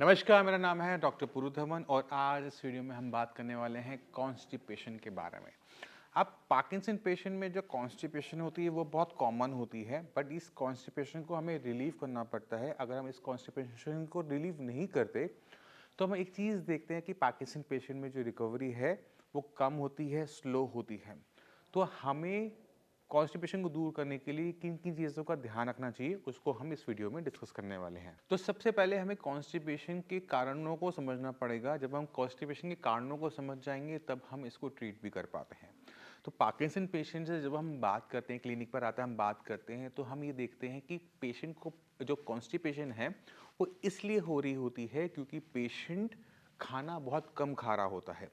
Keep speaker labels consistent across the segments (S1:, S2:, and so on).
S1: नमस्कार, मेरा नाम है डॉक्टर पुरुधवन और आज इस वीडियो में हम बात करने वाले हैं कॉन्स्टिपेशन के बारे में। अब पार्किंसन पेशेंट में जो कॉन्स्टिपेशन होती है वो बहुत कॉमन होती है, बट इस कॉन्स्टिपेशन को हमें रिलीव करना पड़ता है। अगर हम इस कॉन्स्टिपेशन को रिलीव नहीं करते तो हम एक चीज़ देखते हैं कि पार्किंसन पेशेंट में जो रिकवरी है वो कम होती है, स्लो होती है। तो हमें कॉन्स्टिपेशन को दूर करने के लिए किन किन चीज़ों का ध्यान रखना चाहिए उसको हम इस वीडियो में डिस्कस करने वाले हैं। तो सबसे पहले हमें कॉन्स्टिपेशन के कारणों को समझना पड़ेगा। जब हम कॉन्स्टिपेशन के कारणों को समझ जाएंगे तब हम इसको ट्रीट भी कर पाते हैं। तो पार्किंसन पेशेंट से जब हम बात करते हैं, क्लिनिक पर आते हैं, हम बात करते हैं तो हम ये देखते हैं कि पेशेंट को जो कॉन्स्टिपेशन है वो इसलिए हो रही होती है क्योंकि पेशेंट खाना बहुत कम खा रहा होता है।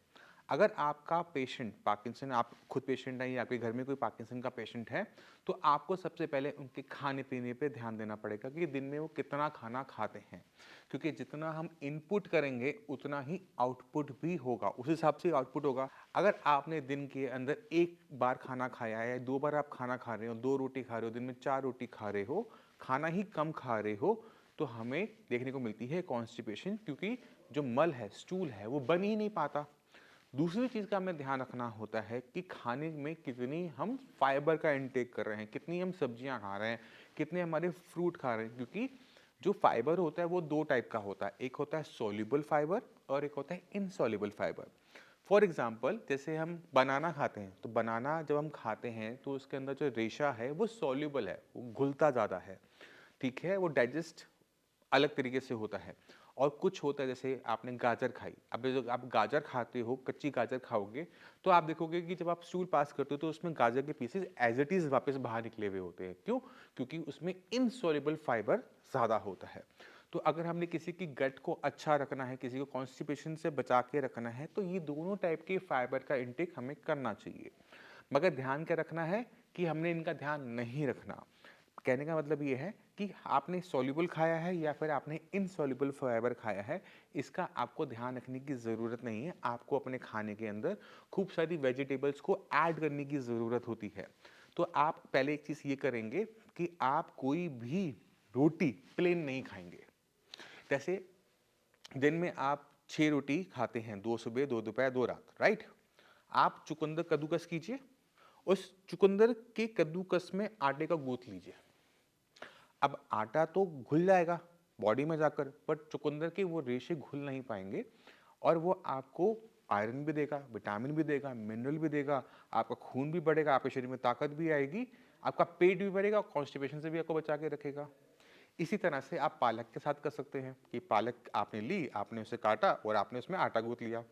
S1: अगर आपका पेशेंट पार्किंसन, आप खुद पेशेंट हैं या आपके घर में कोई पार्किंसन का पेशेंट है, तो आपको सबसे पहले उनके खाने पीने पे ध्यान देना पड़ेगा कि दिन में वो कितना खाना खाते हैं, क्योंकि जितना हम इनपुट करेंगे उतना ही आउटपुट भी होगा, उस हिसाब से आउटपुट होगा। अगर आपने दिन के अंदर एक बार खाना खाया है या दो बार आप खाना खा रहे हो, दो रोटी खा रहे हो, दिन में चार रोटी खा रहे हो, खाना ही कम खा रहे हो, तो हमें देखने को मिलती है कॉन्स्टिपेशन, क्योंकि जो मल है, स्टूल है, वो बन ही नहीं पाता। दूसरी चीज़ का हमें ध्यान रखना होता है कि खाने में कितनी हम फाइबर का इनटेक कर रहे हैं, कितनी हम सब्जियां खा रहे हैं, कितने हमारे फ्रूट खा रहे हैं, क्योंकि जो फाइबर होता है वो दो टाइप का होता है। एक होता है सोल्यूबल फाइबर और एक होता है इनसोल्यूबल फाइबर। फॉर एग्जाम्पल, जैसे हम बनाना खाते हैं तो बनाना जब हम खाते हैं तो उसके अंदर जो रेशा है वो सोल्यूबल है, वो घुलता ज़्यादा है, ठीक है, वो डाइजेस्ट अलग तरीके से होता है। और कुछ होता है, जैसे आपने गाजर खाई, अब जो आप गाजर खाते हो, कच्ची गाजर खाओगे तो आप देखोगे कि जब आप स्टूल पास करते हो तो उसमें गाजर के पीसेस एज इट इज वापस बाहर निकले हुए होते हैं। क्यों? क्योंकि उसमें इनसॉल्युबल फाइबर ज़्यादा होता है। तो अगर हमने किसी की गट को अच्छा रखना है, किसी को कॉन्स्टिपेशन से बचा के रखना है, तो ये दोनों टाइप के फाइबर का इंटेक हमें करना चाहिए। मगर ध्यान क्या रखना है कि हमने इनका ध्यान नहीं रखना। कहने का मतलब ये है कि आपने सॉल्युबल खाया है या फिर आपने इनसॉल्युबल फाइबर खाया है, इसका आपको ध्यान रखने की ज़रूरत नहीं है। आपको अपने खाने के अंदर खूब सारी वेजिटेबल्स को ऐड करने की ज़रूरत होती है। तो आप पहले एक चीज़ ये करेंगे कि आप कोई भी रोटी प्लेन नहीं खाएंगे। जैसे दिन में आप 6 रोटी खाते हैं, 2 सुबह, 2 दोपहर, 2 रात, राइट? आप चुकंदर कद्दूकस कीजिए, उस चुकंदर के कद्दूकस में आटे का गूंथ लीजिए। अब आटा तो घुल जाएगा बॉडी में जाकर, बट चुकंदर के वो रेशे घुल नहीं पाएंगे और वो आपको आयरन भी देगा, विटामिन भी देगा, मिनरल भी देगा, आपका खून भी बढ़ेगा, आपके शरीर में ताकत भी आएगी, आपका पेट भी भरेगा, कॉन्स्टिपेशन से भी आपको बचा के रखेगा। इसी तरह से आप पालक के साथ कर सकते हैं कि पालक आपने ली, आपने उसे काटा और आपने उसमें आटा गूंथ लिया।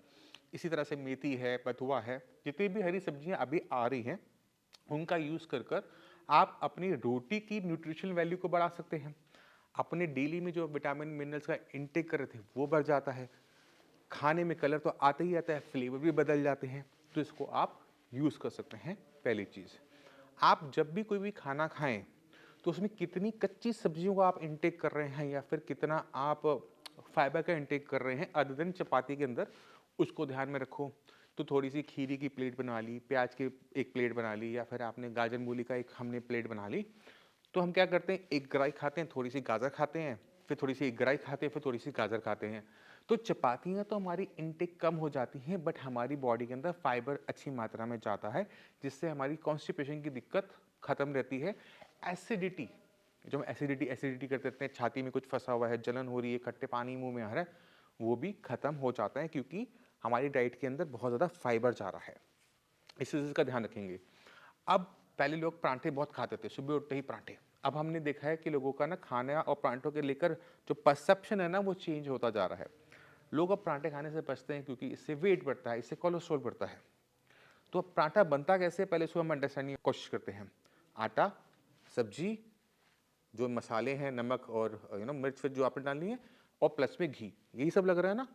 S1: इसी तरह से मेथी है, बथुआ है, जितनी भी हरी सब्जियां अभी आ रही हैं उनका यूज़ कर कर आप अपनी रोटी की न्यूट्रिशन वैल्यू को बढ़ा सकते हैं। अपने डेली में जो विटामिन मिनरल्स का इनटेक कर रहे थे वो बढ़ जाता है। खाने में कलर तो आता ही आता है, फ्लेवर भी बदल जाते हैं, तो इसको आप यूज़ कर सकते हैं। पहली चीज़, आप जब भी कोई भी खाना खाएं तो उसमें कितनी कच्ची सब्जियों को आप इनटेक कर रहे हैं या फिर कितना आप फाइबर का इनटेक कर रहे हैं अदर देन चपाती के अंदर, उसको ध्यान में रखो। तो थोड़ी सी खीरी की प्लेट बना ली, प्याज की एक प्लेट बना ली, या फिर आपने गाजर मूली का एक हमने प्लेट बना ली। तो हम क्या करते हैं, एक ग्राई खाते हैं, थोड़ी सी गाजर खाते हैं, फिर थोड़ी सी एक ग्राई खाते हैं, फिर थोड़ी सी गाजर खाते हैं। तो चपातियाँ तो हमारी इनटेक कम हो जाती हैं, बट हमारी बॉडी के अंदर फाइबर अच्छी मात्रा में जाता है, जिससे हमारी कॉन्स्टिपेशन की दिक्कत खत्म रहती है। एसिडिटी, जो हम एसिडिटी एसिडिटी करते रहते हैं, छाती में कुछ फंसा हुआ है, जलन हो रही है, खट्टे पानी मुंह में आ रहा है, वो भी खत्म हो जाता है, क्योंकि हमारी डाइट के अंदर बहुत ज़्यादा फाइबर जा रहा है। इस चीज़ का ध्यान रखेंगे। अब पहले लोग परांठे बहुत खाते थे, सुबह उठते ही परांठे। अब हमने देखा है कि लोगों का ना खाना और परांठों के लेकर जो परसेप्शन है ना वो चेंज होता जा रहा है। लोग अब परांठे खाने से बचते हैं क्योंकि इससे वेट बढ़ता है, इससे कोलेस्ट्रॉल बढ़ता है। तो अब पराठा बनता कैसे है, पहले इसको हम अंडरस्टैंडिंग की कोशिश करते हैं। आटा, सब्जी, जो मसाले हैं, नमक और मिर्च जो आपने डालनी है, और प्लस में घी, यही सब लग रहा है ना।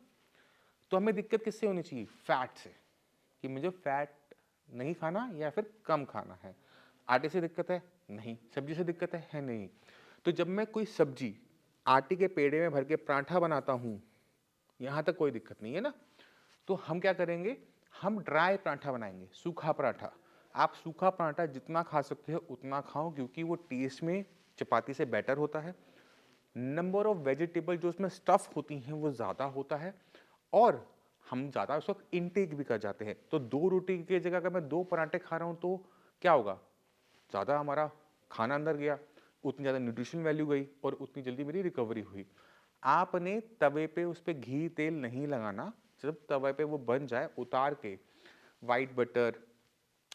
S1: तो हमें दिक्कत किससे होनी चाहिए? फैट से, कि मुझे फैट नहीं खाना या फिर कम खाना है। आटे से दिक्कत है? नहीं। सब्जी से दिक्कत है? नहीं। तो जब मैं कोई सब्जी आटे के पेड़े में भर के पराठा बनाता हूँ, यहाँ तक कोई दिक्कत नहीं है ना। तो हम क्या करेंगे, हम ड्राई पराठा बनाएंगे, सूखा पराठा। आप सूखा पराठा जितना खा सकते हो उतना खाओ, क्योंकि वो टेस्ट में चपाती से बेटर होता है, नंबर ऑफ वेजिटेबल जो उसमें स्टफ होती हैं वो ज़्यादा होता है, और हम ज़्यादा उसको इनटेक भी कर जाते हैं। तो 2 रोटी की जगह अगर मैं 2 पराठे खा रहा हूँ तो क्या होगा, ज़्यादा हमारा खाना अंदर गया, उतनी ज़्यादा न्यूट्रिशन वैल्यू गई और उतनी जल्दी मेरी रिकवरी हुई। आपने तवे पे उस पे घी तेल नहीं लगाना, जब तवे पे वो बन जाए उतार के व्हाइट बटर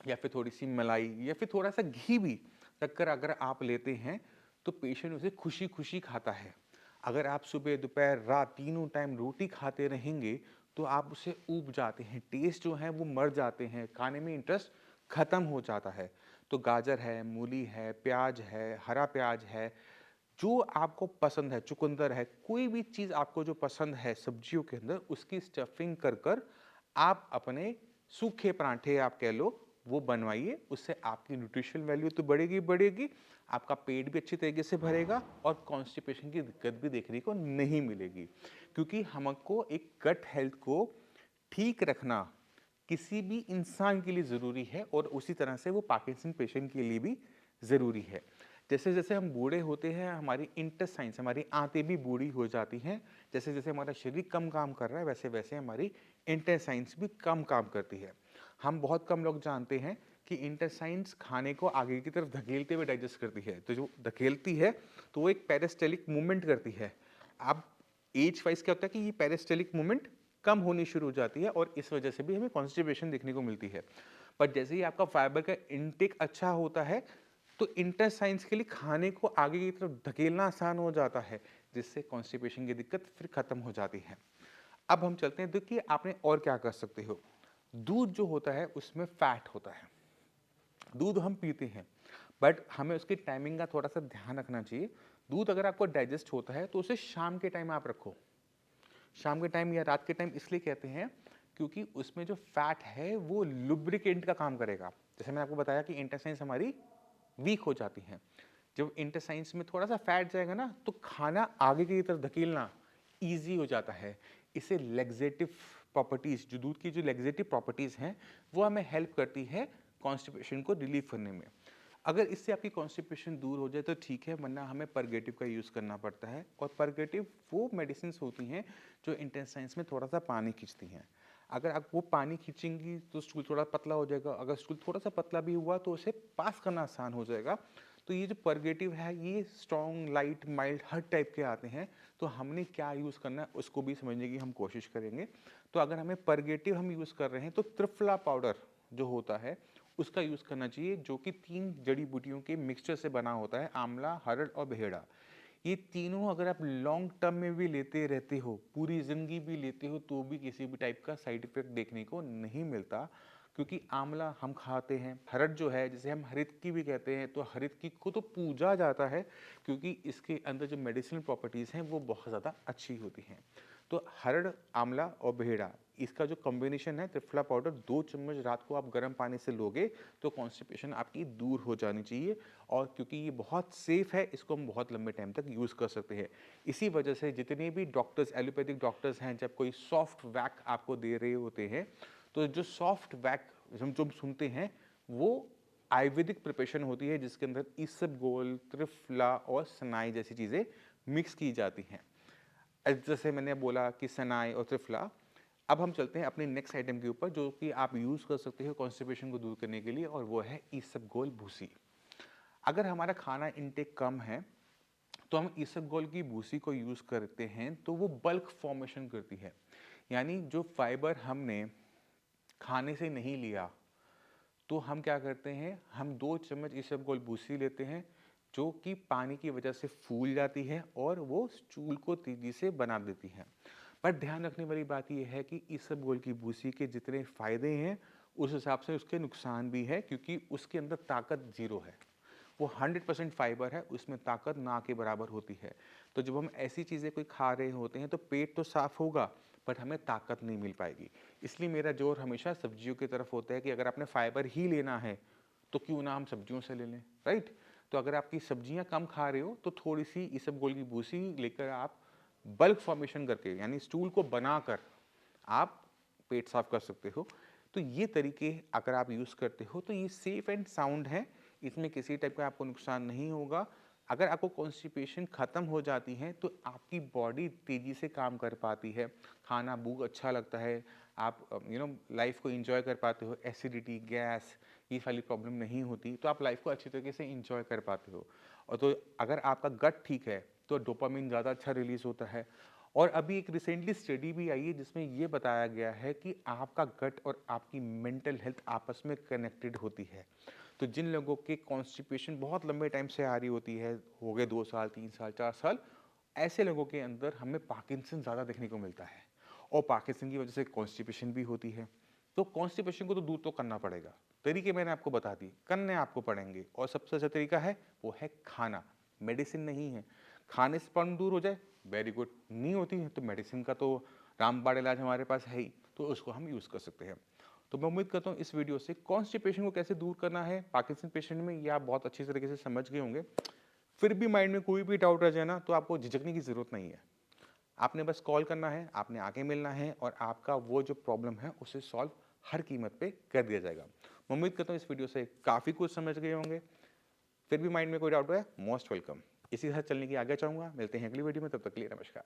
S1: या फिर थोड़ी सी मलाई या फिर थोड़ा सा घी भी रखकर अगर आप लेते हैं तो पेशेंट उसे खुशी खुशी खाता है। अगर आप सुबह दोपहर रात तीनों टाइम रोटी खाते रहेंगे तो आप उससे ऊब जाते हैं, टेस्ट जो है वो मर जाते हैं, खाने में इंटरेस्ट खत्म हो जाता है। तो गाजर है, मूली है, प्याज है, हरा प्याज है, जो आपको पसंद है, चुकंदर है, कोई भी चीज़ आपको जो पसंद है सब्जियों के अंदर, उसकी स्टफिंग कर कर आप अपने सूखे पराठे आप कह लो वो बनवाइए। उससे आपकी न्यूट्रिशन वैल्यू तो बढ़ेगी बढ़ेगी, आपका पेट भी अच्छी तरीके से भरेगा और कॉन्स्टिपेशन की दिक्कत भी देखने को नहीं मिलेगी। क्योंकि हमको एक गट हेल्थ को ठीक रखना किसी भी इंसान के लिए ज़रूरी है और उसी तरह से वो पार्किंसन पेशेंट के लिए भी ज़रूरी है। जैसे जैसे हम बूढ़े होते हैं हमारी इंटेस्टाइन्स, हमारी आंतें भी बूढ़ी हो जाती हैं। जैसे जैसे हमारा शरीर कम काम कर रहा है वैसे वैसे हमारी इंटेस्टाइन्स भी कम काम करती है। हम बहुत कम लोग जानते हैं कि इंटेस्टाइन्स खाने को आगे की तरफ धकेलते हुए डाइजेस्ट करती है। तो जो धकेलती है तो वो एक पेरिस्टाल्टिक मूवमेंट करती है। अब एज वाइज क्या होता है कि ये पेरिस्टाल्टिक मूवमेंट कम होनी शुरू हो जाती है और इस वजह से भी हमें कॉन्स्टिपेशन देखने को मिलती है। पर जैसे ही आपका फाइबर का इनटेक अच्छा होता है तो इंटेस्टाइन्स के लिए खाने को आगे की तरफ धकेलना आसान हो जाता है, जिससे कॉन्स्टिपेशन की दिक्कत फिर खत्म हो जाती है। अब हम चलते हैं, देखिए आपने और क्या कर सकते हो। दूध जो होता है उसमें फैट होता है, दूध हम पीते हैं बट हमें उसकी टाइमिंग का थोड़ा सा ध्यान रखना चाहिए। दूध अगर आपको डाइजेस्ट होता है तो उसे शाम के टाइम आप रखो। शाम के टाइम या रात के टाइम इसलिए कहते हैं क्योंकि उसमें जो फैट है वो लुब्रिकेंट का काम करेगा। जैसे मैंने आपको बताया कि इंटेस्टाइन्स हमारी वीक हो जाती हैं, जब इंटेस्टाइन्स में थोड़ा सा फैट जाएगा ना तो खाना आगे की तरफ धकेलना ईजी हो जाता है। इसे लेग्जेटिव प्रॉपर्टीज, जो दूध की जो लेग्जेटिव प्रॉपर्टीज हैं वो हमें हेल्प करती है कॉन्स्टिपेशन को रिलीव करने में। अगर इससे आपकी कॉन्स्टिपेशन दूर हो जाए तो ठीक है, वरना हमें परगेटिव का यूज़ करना पड़ता है। और परगेटिव वो मेडिसिन होती हैं जो इंटेस्टाइन्स में थोड़ा सा पानी खींचती हैं। अगर आप वो पानी खींचेंगी तो स्टूल थोड़ा पतला हो जाएगा, अगर स्टूल थोड़ा सा पतला भी हुआ तो उसे पास करना आसान हो जाएगा। तो ये जो परगेटिव है ये स्ट्रॉन्ग, लाइट, माइल्ड हर टाइप के आते हैं। तो हमने क्या यूज़ करना है उसको भी समझने की हम कोशिश करेंगे। तो अगर हमें परगेटिव हम यूज़ कर रहे हैं तो त्रिफला पाउडर जो होता है उसका यूज़ करना चाहिए, जो कि 3 जड़ी बूटियों के मिक्सचर से बना होता है, आंवला, हरड़ और बेहड़ा। ये तीनों अगर आप लॉन्ग टर्म में भी लेते रहते हो, पूरी ज़िंदगी भी लेते हो, तो भी किसी भी टाइप का साइड इफ़ेक्ट देखने को नहीं मिलता। क्योंकि आंवला हम खाते हैं, हरड़ जो है जिसे हम हरित की भी कहते हैं, तो हरित की को तो पूजा जाता है क्योंकि इसके अंदर जो मेडिसिनल प्रॉपर्टीज़ हैं वो बहुत ज़्यादा अच्छी होती हैं। तो हरड़, आंवला और बेहड़ा इसका जो कॉम्बिनेशन है, त्रिफला पाउडर 2 चम्मच रात को आप गर्म पानी से लोगे तो कॉन्स्टिपेशन आपकी दूर हो जानी चाहिए। और क्योंकि ये बहुत सेफ है इसको हम बहुत लंबे टाइम तक यूज़ कर सकते हैं। इसी वजह से जितने भी डॉक्टर्स, एलोपैथिक डॉक्टर्स हैं, जब कोई सॉफ्ट वैक आपको दे रहे होते हैं तो जो सॉफ्ट वैक हम जो सुनते हैं वो आयुर्वेदिक प्रिपरेशन होती है जिसके अंदर इसबगोल, त्रिफला और सनाई जैसी चीज़ें मिक्स की जाती हैं। जैसे मैंने बोला कि सनाई और त्रिफला। अब हम चलते हैं अपने नेक्स्ट आइटम के ऊपर जो कि आप यूज़ कर सकते हो कॉन्स्टिपेशन को दूर करने के लिए, और वो है इसबगोल भूसी। अगर हमारा खाना इंटेक कम है तो हम इसबगोल की भूसी को यूज़ करते हैं तो वो बल्क फॉर्मेशन करती है। यानी जो फाइबर हमने खाने से नहीं लिया तो हम क्या करते हैं, हम 2 चम्मच इसबगोल भूसी लेते हैं जो कि पानी की वजह से फूल जाती है और वो स्टूल को तेजी से बना देती है। पर ध्यान रखने वाली बात यह है कि इसबगोल की भूसी के जितने फ़ायदे हैं उस हिसाब से उसके नुकसान भी है, क्योंकि उसके अंदर ताकत 0 है। वो 100% फाइबर है, उसमें ताकत ना के बराबर होती है। तो जब हम ऐसी चीज़ें कोई खा रहे होते हैं तो पेट तो साफ होगा बट हमें ताकत नहीं मिल पाएगी। इसलिए मेरा जोर हमेशा सब्जियों की तरफ होता है कि अगर आपने फाइबर ही लेना है तो क्यों ना हम सब्जियों से ले लें, राइट। तो अगर आपकी सब्जियां कम खा रहे हो तो थोड़ी सी इसबगोल की भूसी लेकर आप बल्क फॉर्मेशन करके यानी स्टूल को बनाकर आप पेट साफ कर सकते हो। तो ये तरीके अगर आप यूज़ करते हो तो ये सेफ एंड साउंड है, इसमें किसी टाइप का आपको नुकसान नहीं होगा। अगर आपको कॉन्स्टिपेशन ख़त्म हो जाती है तो आपकी बॉडी तेज़ी से काम कर पाती है, खाना भूख अच्छा लगता है, आप लाइफ को एंजॉय कर पाते हो, एसिडिटी, गैस ये वाली प्रॉब्लम नहीं होती, तो आप लाइफ को अच्छी तरीके से एंजॉय कर पाते हो। और तो अगर आपका गट ठीक है तो डोपामिन ज़्यादा अच्छा रिलीज़ होता है। और अभी एक रिसेंटली स्टडी भी आई है जिसमें ये बताया गया है कि आपका गट और आपकी मेंटल हेल्थ आपस में कनेक्टेड होती है। तो जिन लोगों के कॉन्स्टिपेशन बहुत लंबे टाइम से आ रही होती है, हो गए 2 साल, 3 साल, 4 साल, ऐसे लोगों के अंदर हमें पार्किंसन ज़्यादा देखने को मिलता है और पार्किंसन की वजह से कॉन्स्टिपेशन भी होती है। तो कॉन्स्टिपेशन को तो दूर तो करना पड़ेगा। तरीके मैंने आपको बता दिए, करने आपको पड़ेंगे और सबसे अच्छा तरीका है वो है खाना, मेडिसिन नहीं है। खाने से प्रॉब्लम दूर हो जाए, वेरी गुड, नहीं होती है तो मेडिसिन का तो रामबाण इलाज हमारे पास है ही, तो उसको हम यूज़ कर सकते हैं। तो मैं उम्मीद करता हूँ इस वीडियो से कॉन्स्टिपेशन को कैसे दूर करना है पार्किंसन पेशेंट में ये आप बहुत अच्छी तरीके से समझ गए होंगे। फिर भी माइंड में कोई भी डाउट रह जाए ना तो आपको झिझकने की ज़रूरत नहीं है। आपने बस कॉल करना है, आपने आके मिलना है और आपका वो जो प्रॉब्लम है उसे सॉल्व हर कीमत पे कर दिया जाएगा। मैं उम्मीद करता हूँ इस वीडियो से काफ़ी कुछ समझ गए होंगे। फिर भी माइंड में कोई डाउट है, मोस्ट वेलकम। इसी तरह चलने की आगे चाहूँगा। मिलते हैं अगली वीडियो में, तब तक के लिए नमस्कार।